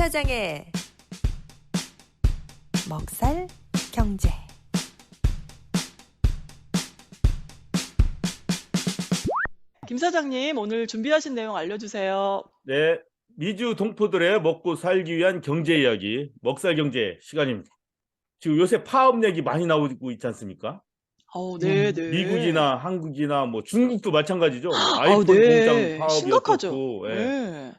사장의 먹살 경제. 김 사장님, 오늘 준비하신 내용 알려주세요. 네, 미주 동포들의 먹고 살기 위한 경제 이야기, 먹살 경제 시간입니다. 지금 요새 파업 얘기 많이 나오고 있지 않습니까? 네. 미국이나 한국이나 뭐 중국도 마찬가지죠. 뭐 아우, 아이폰 공장 네. 파업이 심각하죠. 어떻고, 예. 네.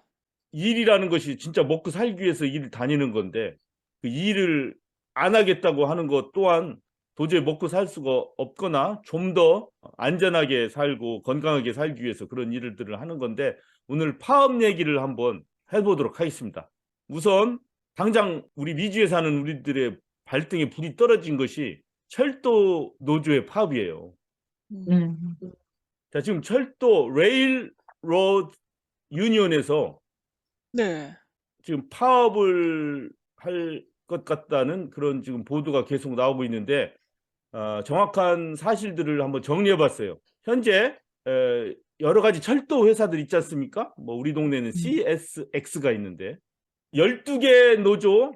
일이라는 것이 진짜 먹고 살기 위해서 일을 다니는 건데 그 일을 안 하겠다고 하는 것 또한 도저히 먹고 살 수가 없거나 좀 더 안전하게 살고 건강하게 살기 위해서 그런 일들을 하는 건데 오늘 파업 얘기를 한번 해보도록 하겠습니다. 우선 당장 우리 미주에 사는 우리들의 발등에 불이 떨어진 것이 철도 노조의 파업이에요. 자, 지금 철도 레일로드 유니온에서 네. 지금 파업을 할 것 같다는 그런 지금 보도가 계속 나오고 있는데 정확한 사실들을 한번 정리해 봤어요. 현재 여러 가지 철도 회사들 있지 않습니까? 뭐 우리 동네는 CSX가 있는데 12개 노조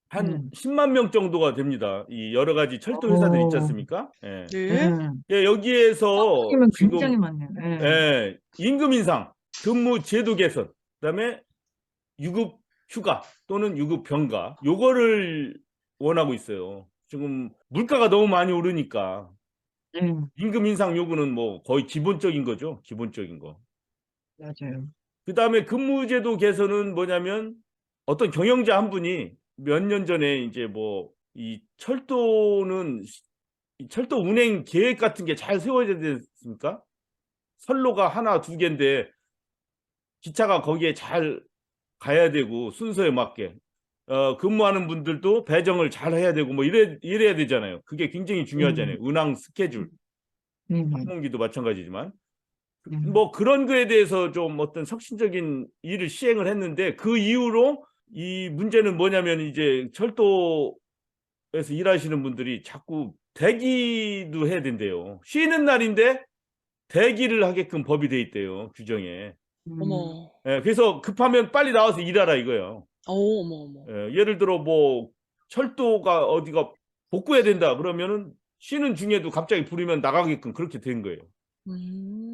한 10만 명 정도가 됩니다. 이 여러 가지 철도 회사들 있지 않습니까? 예. 네. 예, 여기에서 면 지금 굉장히 많네요. 예, 임금 인상, 근무 제도 개선, 그다음에 유급 휴가 또는 유급 병가 요거를 원하고 있어요. 지금 물가가 너무 많이 오르니까 임금 인상 요구는 뭐 거의 기본적인 거죠. 기본적인 거. 맞아요. 그다음에 근무제도 개선은 뭐냐면 어떤 경영자 한 분이 몇 년 전에 이제 뭐 이 철도는 이 철도 운행 계획 같은 게 잘 세워져야 됐습니까? 선로가 하나 두 개인데 기차가 거기에 잘 가야 되고 순서에 맞게 근무하는 분들도 배정을 잘 해야 되고 뭐 이래야 되잖아요. 그게 굉장히 중요하잖아요. 운항 스케줄, 항공기도 마찬가지지만 뭐 그런 거에 대해서 좀 어떤 혁신적인 일을 시행을 했는데 그 이후로 이 문제는 뭐냐면 이제 철도에서 일하시는 분들이 자꾸 대기도 해야 된대요. 쉬는 날인데 대기를 하게끔 법이 돼 있대요. 규정에. 어머. 예, 그래서 급하면 빨리 나와서 일하라 이거예요. 어머. 예, 예를 들어 뭐 철도가 어디가 복구해야 된다 그러면은 쉬는 중에도 갑자기 부르면 나가게끔 그렇게 된 거예요.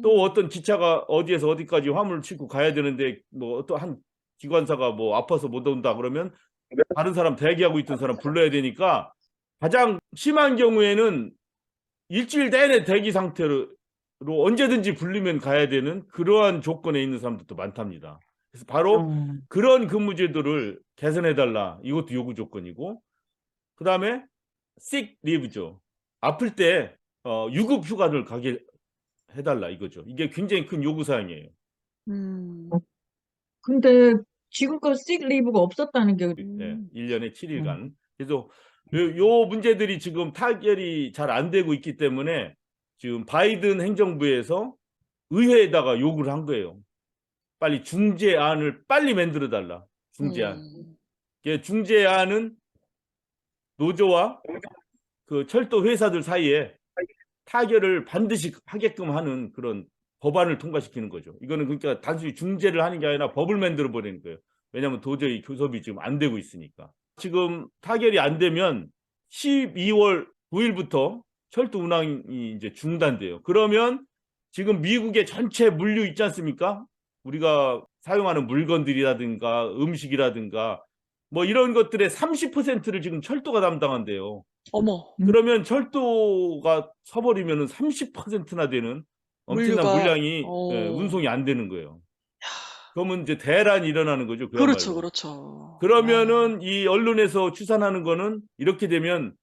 또 어떤 기차가 어디에서 어디까지 화물을 싣고 가야 되는데 뭐 또 한 기관사가 뭐 아파서 못 온다 그러면 다른 사람 대기하고 있던 사람 불러야 되니까 가장 심한 경우에는 일주일 내내 대기 상태로 언제든지 불리면 가야 되는 그러한 조건에 있는 사람들도 많답니다. 그래서 바로 그런 근무 제도를 개선해달라. 이것도 요구 조건이고 그 다음에 sick leave죠. 아플 때 유급 휴가를 가게 해달라 이거죠. 이게 굉장히 큰 요구사항이에요. 근데 지금껏 시크리브가 없었다는 게 1년에 7일간. 그래서 요 문제들이 지금 타결이 잘 안 되고 있기 때문에 지금 바이든 행정부에서 의회에다가 요구를 한 거예요. 빨리 중재안을 빨리 만들어 달라. 중재안. 중재안은 노조와 그 철도 회사들 사이에 타결을 반드시 하게끔 하는 그런 법안을 통과시키는 거죠. 이거는 그러니까 단순히 중재를 하는 게 아니라 법을 만들어 버리는 거예요. 왜냐하면 도저히 교섭이 지금 안 되고 있으니까. 지금 타결이 안 되면 12월 9일부터 철도 운항이 이제 중단돼요. 그러면 지금 미국의 전체 물류 있지 않습니까? 우리가 사용하는 물건들이라든가 음식이라든가 뭐 이런 것들의 30%를 지금 철도가 담당한대요. 어머. 그러면 철도가 서버리면 30%나 되는 엄청난 물량이 운송이 안 되는 거예요. 그러면 이제 대란이 일어나는 거죠. 그야말로. 그렇죠. 그러면은 이 언론에서 추산하는 거는 이렇게 되면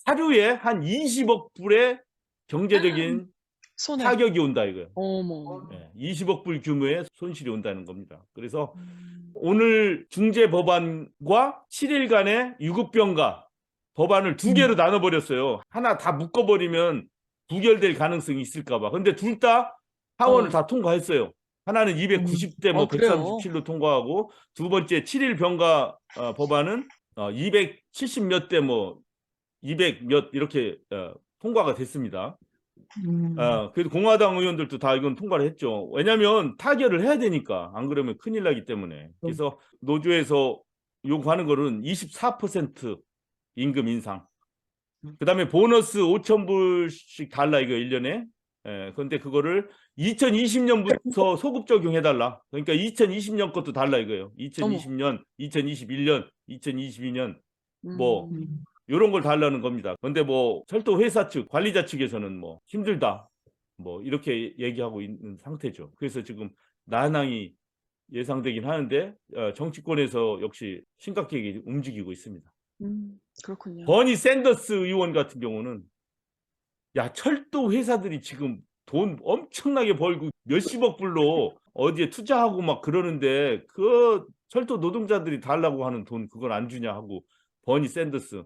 하루에 한 20억 불의 경제적인 손해. 타격이 온다 이거예요. 어머. 20억 불 규모의 손실이 온다는 겁니다. 그래서 오늘 중재 법안과 7일간의 유급병가 법안을 두 개로 나눠버렸어요. 하나 다 묶어버리면 부결될 가능성이 있을까봐. 근데 둘 다 하원을 다 통과했어요. 하나는 290대 뭐 그래요? 137로 통과하고 두 번째 7일 병가 법안은 270 몇 대 뭐 200 몇 이렇게 통과가 됐습니다. 그래도 공화당 의원들도 다 이건 통과를 했죠. 왜냐하면 타결을 해야 되니까 안 그러면 큰일 나기 때문에. 그래서 노조에서 요구하는 거는 24% 임금 인상. 그다음에 보너스 5,000불씩 달라 이거 1년에. 예, 그런데 그거를 2020년부터 소급 적용해달라. 그러니까 2020년 것도 달라 이거예요. 2020년, 2021년, 2022년 뭐 음. 이런 걸 달라는 겁니다. 그런데 뭐 철도 회사 측, 관리자 측에서는 뭐 힘들다. 뭐 이렇게 얘기하고 있는 상태죠. 그래서 지금 난항이 예상되긴 하는데 정치권에서 역시 심각하게 움직이고 있습니다. 그렇군요. 버니 샌더스 의원 같은 경우는 야 철도 회사들이 지금 돈 엄청나게 벌고 몇십억 불로 어디에 투자하고 막 그러는데 그 철도 노동자들이 달라고 하는 돈 그걸 안 주냐 하고 버니 샌더스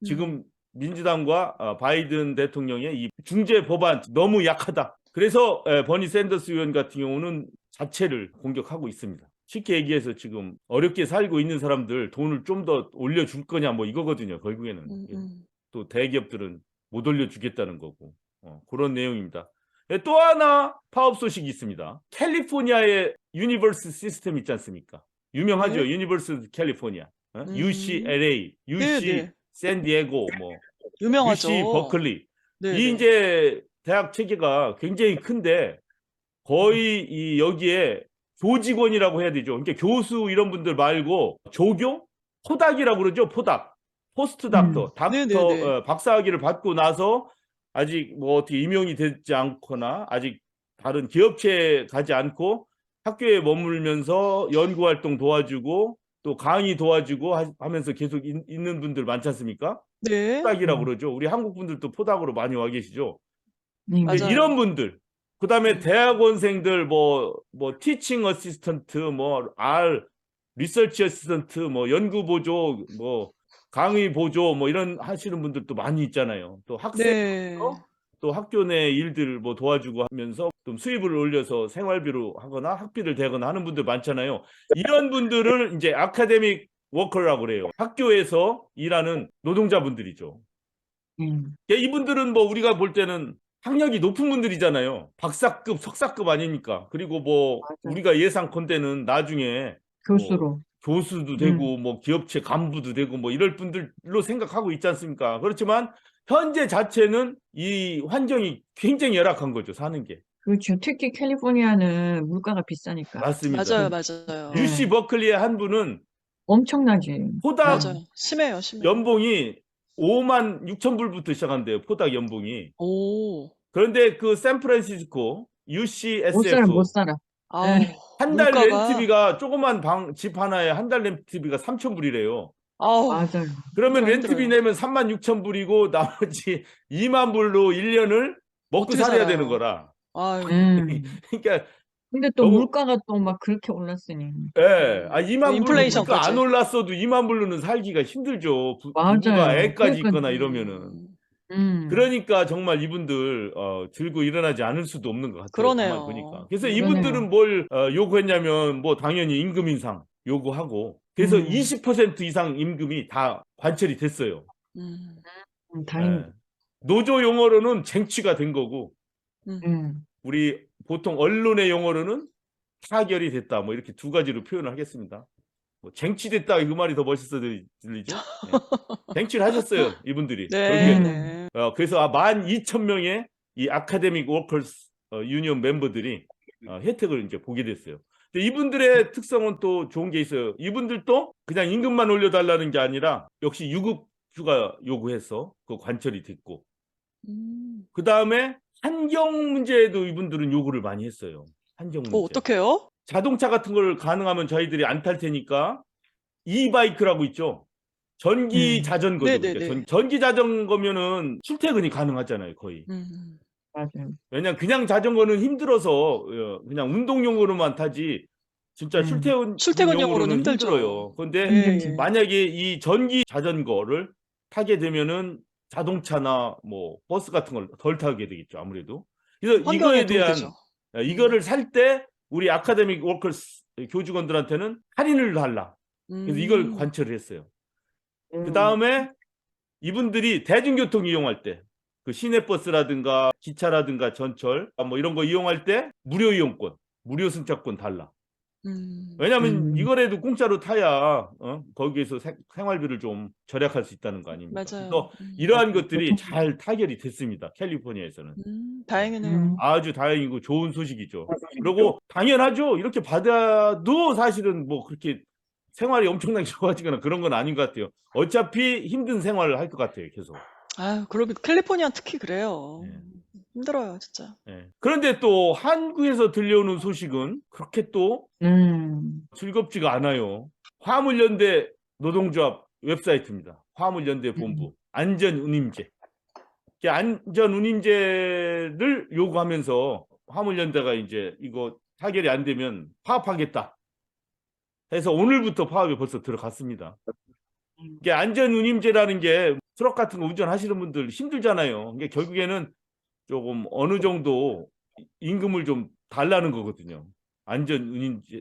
지금 민주당과 바이든 대통령의 이 중재 법안 너무 약하다. 그래서 버니 샌더스 의원 같은 경우는 자체를 공격하고 있습니다. 쉽게 얘기해서 지금 어렵게 살고 있는 사람들 돈을 좀 더 올려줄 거냐 뭐 이거거든요. 결국에는 또 대기업들은 못 올려주겠다는 거고 그런 내용입니다. 또 하나 파업 소식이 있습니다. 캘리포니아의 유니버스 시스템 있지 않습니까? 유명하죠. 네. 유니버스 캘리포니아, UCLA, UC 네. 샌디에고, 뭐 유명하죠. UC 버클리. 네. 이 이제 대학 체계가 굉장히 큰데 거의 이 여기에 교직원이라고 해야 되죠. 그러니까 교수 이런 분들 말고 조교, 포닥이라고 그러죠. 포닥, 포스트 닥터, 네네네. 박사학위를 받고 나서 아직 뭐 어떻게 임용이 되지 않거나 아직 다른 기업체에 가지 않고 학교에 머물면서 연구 활동 도와주고 또 강의 도와주고 하면서 계속 있는 분들 많지 않습니까? 네. 포닥이라고 그러죠. 우리 한국 분들도 포닥으로 많이 와 계시죠. 맞아요. 이런 분들, 그다음에 대학원생들 뭐 티칭 어시스턴트, 뭐 리서치 어시스턴트, 뭐 연구 보조, 뭐 강의 보조, 뭐 이런 하시는 분들도 많이 있잖아요. 또 학생 네. 또 학교 내 일들 뭐 도와주고 하면서 좀 수입을 올려서 생활비로 하거나 학비를 대거나 하는 분들 많잖아요. 이런 분들을 이제 아카데믹 워커라고 그래요. 학교에서 일하는 노동자분들이죠. 이분들은 뭐 우리가 볼 때는 학력이 높은 분들이잖아요. 박사급, 석사급 아닙니까? 그리고 뭐 맞아요. 우리가 예상컨대는 나중에 교수로. 뭐 교수도 되고 뭐 기업체 간부도 되고 뭐 이럴 분들로 생각하고 있지 않습니까? 그렇지만 현재 자체는 이 환경이 굉장히 열악한 거죠. 사는 게. 그렇죠. 특히 캘리포니아는 물가가 비싸니까. 맞습니다. 맞아요. UC 버클리의 한 분은 엄청나지. 포닥 맞아요. 심해요. 연봉이 5만 6천 불부터 시작한대요. 포닥 연봉이. 오. 그런데 그 샌프란시스코 못 살아, UCSF 못 살아. 아우. 한 달 물가가. 렌트비가 조그만 집 하나에 한 달 렌트비가 3천 불이래요. 아우. 맞아요. 그러면 힘들어요, 렌트비 힘들어요. 내면 3만 6천 불이고 나머지 2만 불로 1년을 먹고 어떻게 살아야 살아요? 되는 거라. 아유. 그러니까 근데 또 너무- 물가가 또 막 그렇게 올랐으니. 예. 2만 불로 인플레이션까지. 물가 안 올랐어도 2만 불로는 살기가 힘들죠. 맞아요. 부부가 애까지 그러니까- 있거나 이러면은. 그러니까 정말 이분들 들고 일어나지 않을 수도 없는 것 같아요. 그러네요. 가만히 보니까. 그래서 그러네요. 이분들은 뭘 요구했냐면 뭐 당연히 임금 인상 요구하고 그래서 20% 이상 임금이 다 관철이 됐어요. 다행이다. 예. 노조 용어로는 쟁취가 된 거고 우리 보통 언론의 용어로는 타결이 됐다. 뭐 이렇게 두 가지로 표현을 하겠습니다. 뭐 쟁취됐다 그 말이 더 멋있어 들리죠? 네. 쟁취를 하셨어요. 이분들이. 결국에는. 네. 그래서 12,000명의 이 아카데믹 워커스 유니언 멤버들이 혜택을 이제 보게 됐어요. 근데 이분들의 특성은 또 좋은 게 있어요. 이분들도 그냥 임금만 올려달라는 게 아니라 역시 유급 휴가 요구해서 그 관철이 됐고 그 다음에 환경 문제에도 이분들은 요구를 많이 했어요. 환경 문제. 어떡해요? 자동차 같은 걸 가능하면 저희들이 안 탈 테니까 이바이크라고 있죠. 전기 자전거죠. 네네네. 그러니까 전기 자전거면은 출퇴근이 가능하잖아요, 거의. 맞아요. 왜냐면 그냥 자전거는 힘들어서 그냥 운동용으로만 타지 진짜 출퇴근용으로는 힘들죠. 힘들어요. 그런데 힘들지. 만약에 이 전기 자전거를 타게 되면은 자동차나 뭐 버스 같은 걸 덜 타게 되겠죠, 아무래도. 그래서 환경에 이거에 대한 도움되죠. 이거를 살 때 우리 아카데믹 워커스 교직원들한테는 할인을 달라. 그래서 이걸 관철을 했어요. 그 다음에 이분들이 대중교통 이용할 때, 그 시내버스라든가 기차라든가 전철 뭐 이런 거 이용할 때 무료 이용권, 무료 승차권 달라. 왜냐하면 음. 이거라도 공짜로 타야 거기에서 생활비를 좀 절약할 수 있다는 거 아닙니까? 맞아요. 그래서 이러한 맞아요. 것들이 잘 타결이 됐습니다. 캘리포니아에서는. 다행이네요. 아주 다행이고 좋은 소식이죠. 그리고 당연하죠. 이렇게 받아도 사실은 뭐 그렇게 생활이 엄청나게 좋아지거나 그런 건 아닌 것 같아요. 어차피 힘든 생활을 할 것 같아요. 계속. 아유, 그러게 캘리포니아 특히 그래요. 예. 힘들어요, 진짜. 예. 그런데 또 한국에서 들려오는 소식은 그렇게 또 음. 즐겁지가 않아요. 화물연대 노동조합 웹사이트입니다. 화물연대 본부 안전운임제. 이게 안전운임제를 요구하면서 화물연대가 이제 이거 타결이 안 되면 파업하겠다 해서 오늘부터 파업에 벌써 들어갔습니다. 이게 안전운임제라는 게 트럭 같은 거 운전하시는 분들 힘들잖아요. 이게 결국에는 조금 어느 정도 임금을 좀 달라는 거거든요.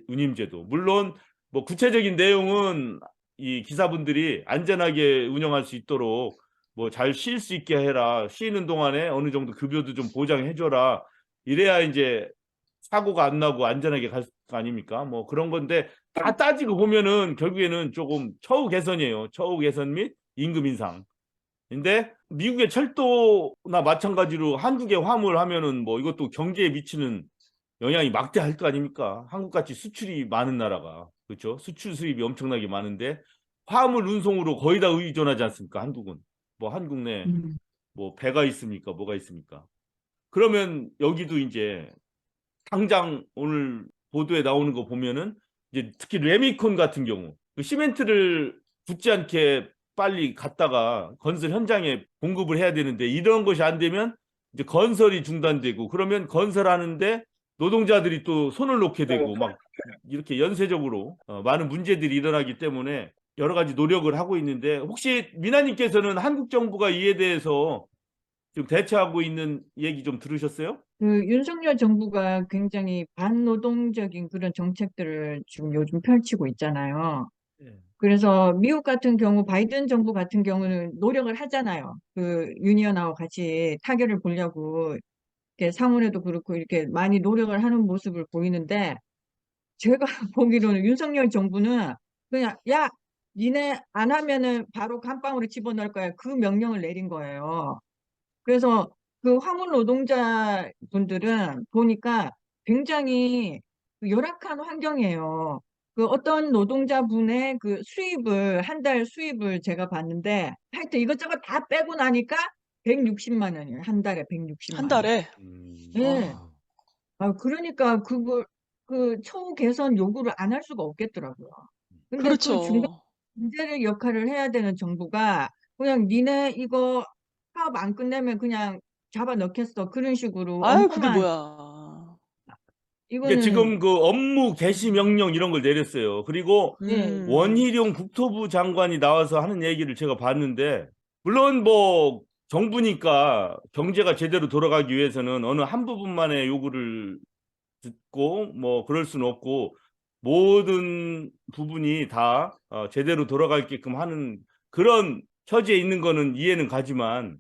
운임제도. 물론 뭐 구체적인 내용은 이 기사분들이 안전하게 운영할 수 있도록 뭐 잘 쉴 수 있게 해라. 쉬는 동안에 어느 정도 급여도 좀 보장해 줘라. 이래야 이제 사고가 안 나고 안전하게 갈 거 아닙니까? 뭐 그런 건데 다 따지고 보면은 결국에는 조금 처우 개선이에요. 처우 개선 및 임금 인상. 근데 미국의 철도나 마찬가지로 한국의 화물 하면은 뭐 이것도 경제에 미치는 영향이 막대할 거 아닙니까? 한국같이 수출이 많은 나라가. 그렇죠? 수출 수입이 엄청나게 많은데 화물 운송으로 거의 다 의존하지 않습니까? 한국은. 뭐 한국 내 뭐 배가 있습니까? 뭐가 있습니까? 그러면 여기도 이제 당장 오늘 보도에 나오는 거 보면은 이제 특히 레미콘 같은 경우 그 시멘트를 붙지 않게 빨리 갔다가 건설 현장에 공급을 해야 되는데 이런 것이 안 되면 이제 건설이 중단되고 그러면 건설하는데 노동자들이 또 손을 놓게 되고 막 이렇게 연쇄적으로 많은 문제들이 일어나기 때문에 여러 가지 노력을 하고 있는데 혹시 미나님께서는 한국 정부가 이에 대해서 지금 대처하고 있는 얘기 좀 들으셨어요? 그 윤석열 정부가 굉장히 반노동적인 그런 정책들을 지금 요즘 펼치고 있잖아요. 네. 그래서 미국 같은 경우 바이든 정부 같은 경우는 노력을 하잖아요. 그 유니언하고 같이 타결을 보려고 이렇게 상원에도 그렇고 이렇게 많이 노력을 하는 모습을 보이는데 제가 보기로는 윤석열 정부는 그냥 야, 니네 안 하면은 바로 감방으로 집어넣을 거야. 그 명령을 내린 거예요. 그래서 그 화물 노동자 분들은 보니까 굉장히 그 열악한 환경이에요. 그 어떤 노동자분의 그 수입을, 한 달 수입을 제가 봤는데 하여튼 이것저것 다 빼고 나니까 160만 원이에요. 한 달에 한 160만 원. 달에. 예. 와. 그러니까 그걸 그 처우 개선 요구를 안 할 수가 없겠더라고요. 근데 그 중간 그렇죠. 중재를 역할을 해야 되는 정부가 그냥 니네 이거 사업 안 끝내면 그냥 잡아 넣겠어. 그런 식으로 아유, 그게 엄포만 뭐야. 이게 이거는 지금 그 업무 개시 명령 이런 걸 내렸어요. 그리고 예. 원희룡 국토부 장관이 나와서 하는 얘기를 제가 봤는데 물론 뭐 정부니까 경제가 제대로 돌아가기 위해서는 어느 한 부분만의 요구를 듣고 뭐 그럴 수는 없고 모든 부분이 다 제대로 돌아가게끔 하는 그런 처지에 있는 거는 이해는 가지만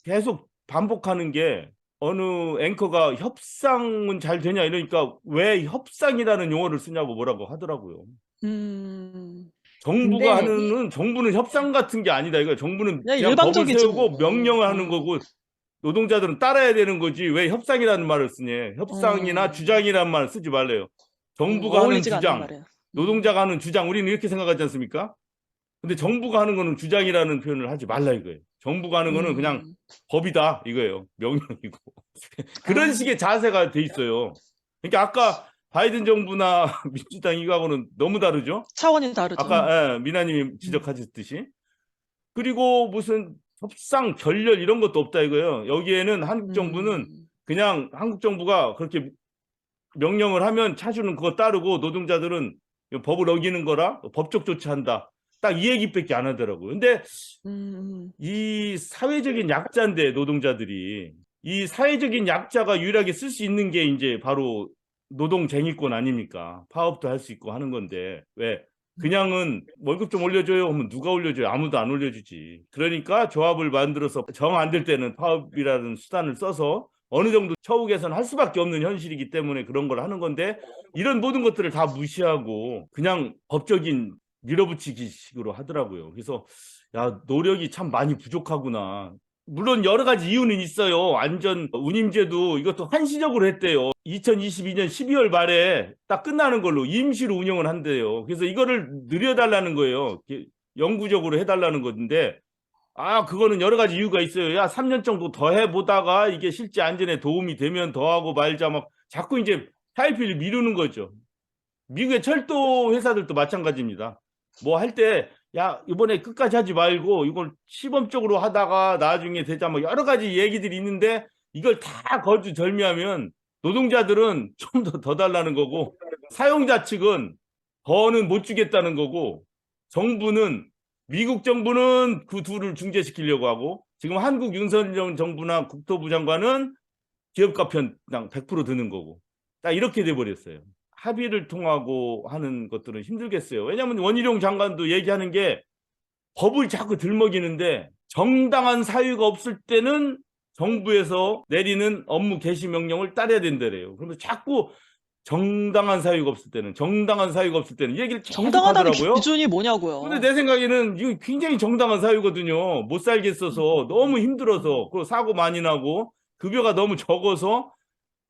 계속 반복하는 게 어느 앵커가 협상은 잘 되냐 이러니까 왜 협상이라는 용어를 쓰냐고 뭐라고 하더라고요. 음. 정부가 근데 이 하는 정부는 협상 같은 게 아니다 이거. 정부는 그냥 그냥 법을 일방적이지 세우고 뭐. 명령을 하는 거고 노동자들은 따라야 되는 거지 왜 협상이라는 말을 쓰냐. 협상이나 음. 주장이라는 말을 쓰지 말래요. 정부가 하는 어울리지가 않는 주장, 말이에요. 노동자가 하는 주장 우리는 이렇게 생각하지 않습니까? 근데 정부가 하는 거는 주장이라는 표현을 하지 말라 이거예요. 정부가 하는 거는 그냥 법이다 이거예요. 명령이고. 그런 아, 식의 자세가 돼 있어요. 그러니까 아까 바이든 정부나 민주당 이거하고는 너무 다르죠? 차원이 다르죠. 아까 미나님이 지적하셨듯이. 그리고 무슨 협상, 결렬 이런 것도 없다 이거예요. 여기에는 한국 정부는 그냥 한국 정부가 그렇게 명령을 하면 차주는 그거 따르고 노동자들은 법을 어기는 거라 법적 조치한다. 딱 이 얘기밖에 안 하더라고요. 근데 이 사회적인 약자인데 노동자들이 이 사회적인 약자가 유일하게 쓸 수 있는 게 이제 바로 노동쟁의권 아닙니까? 파업도 할 수 있고 하는 건데 왜 그냥은 월급 좀 올려줘요 하면 누가 올려줘요? 아무도 안 올려주지. 그러니까 조합을 만들어서 정 안 될 때는 파업이라는 수단을 써서 어느 정도 처우 개선할 수밖에 없는 현실이기 때문에 그런 걸 하는 건데 이런 모든 것들을 다 무시하고 그냥 법적인 밀어붙이기식으로 하더라고요. 그래서 야, 노력이 참 많이 부족하구나. 물론 여러 가지 이유는 있어요. 안전 운임제도 이것도 한시적으로 했대요. 2022년 12월 말에 딱 끝나는 걸로 임시로 운영을 한대요. 그래서 이거를 늘려달라는 거예요. 영구적으로 해달라는 건데 그거는 여러 가지 이유가 있어요. 야, 3년 정도 더 해보다가 이게 실제 안전에 도움이 되면 더 하고 말자 막 자꾸 이제 타이피를 미루는 거죠. 미국의 철도 회사들도 마찬가지입니다. 뭐 할 때 야, 이번에 끝까지 하지 말고 이걸 시범적으로 하다가 나중에 되자 뭐 여러 가지 얘기들이 있는데 이걸 다 거두절미하면 노동자들은 좀 더 달라는 거고 사용자 측은 더는 못 주겠다는 거고 정부는 미국 정부는 그 둘을 중재시키려고 하고 지금 한국 윤석열 정부나 국토부 장관은 기업가 편 그냥 100% 드는 거고 딱 이렇게 돼버렸어요. 합의를 통하고 하는 것들은 힘들겠어요. 왜냐하면 원희룡 장관도 얘기하는 게 법을 자꾸 들먹이는데 정당한 사유가 없을 때는 정부에서 내리는 업무 개시 명령을 따라야 된다래요. 그러면 자꾸 정당한 사유가 없을 때는 얘기를 계속 정당하다는 하더라고요. 기준이 뭐냐고요. 근데 내 생각에는 이거 굉장히 정당한 사유거든요. 못 살겠어서 너무 힘들어서 그리고 사고 많이 나고 급여가 너무 적어서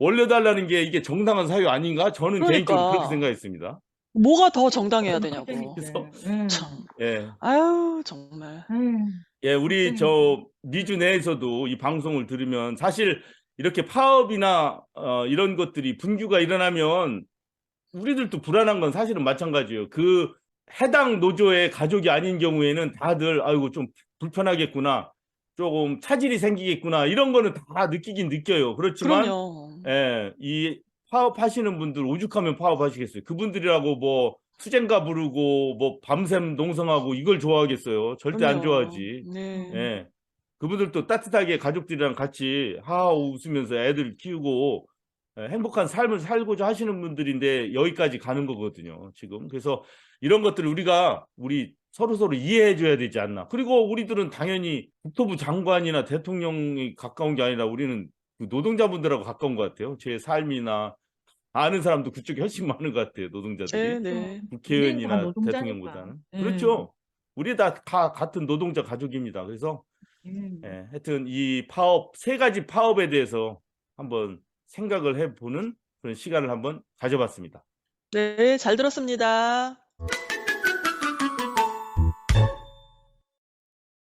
올려달라는 게 이게 정당한 사유 아닌가? 저는 개인적으로 그렇게 그러니까 생각했습니다. 뭐가 더 정당해야 되냐고. 그래서 참. 예, 아유 정말. 예, 우리 저 미주 내에서도 이 방송을 들으면 사실 이렇게 파업이나 이런 것들이 분규가 일어나면 우리들도 불안한 건 사실은 마찬가지예요. 그 해당 노조의 가족이 아닌 경우에는 다들 아이고 좀 불편하겠구나, 조금 차질이 생기겠구나 이런 거는 다 느끼긴 느껴요. 그렇지만 그럼요. 예, 이 파업하시는 분들 오죽하면 파업하시겠어요. 그분들이라고 뭐 투쟁가 부르고 뭐 밤샘 농성하고 이걸 좋아하겠어요. 절대 안 그럼요. 좋아하지. 네. 예. 그분들도 따뜻하게 가족들이랑 같이 하하 웃으면서 애들 키우고 행복한 삶을 살고자 하시는 분들인데 여기까지 가는 거거든요, 지금. 그래서 이런 것들을 우리 서로 이해해 줘야 되지 않나. 그리고 우리들은 당연히 국토부 장관이나 대통령이 가까운 게 아니라 우리는 그 노동자분들하고 가까운 것 같아요. 제 삶이나 아는 사람도 그쪽에 훨씬 많은 것 같아요, 노동자들이. 네. 국회의원이나 대통령보다는. 그렇죠. 우리 다 같은 노동자 가족입니다. 그래서 예, 하여튼 이 파업, 세 가지 파업에 대해서 한번 생각을 해보는 그런 시간을 한번 가져봤습니다. 네, 잘 들었습니다.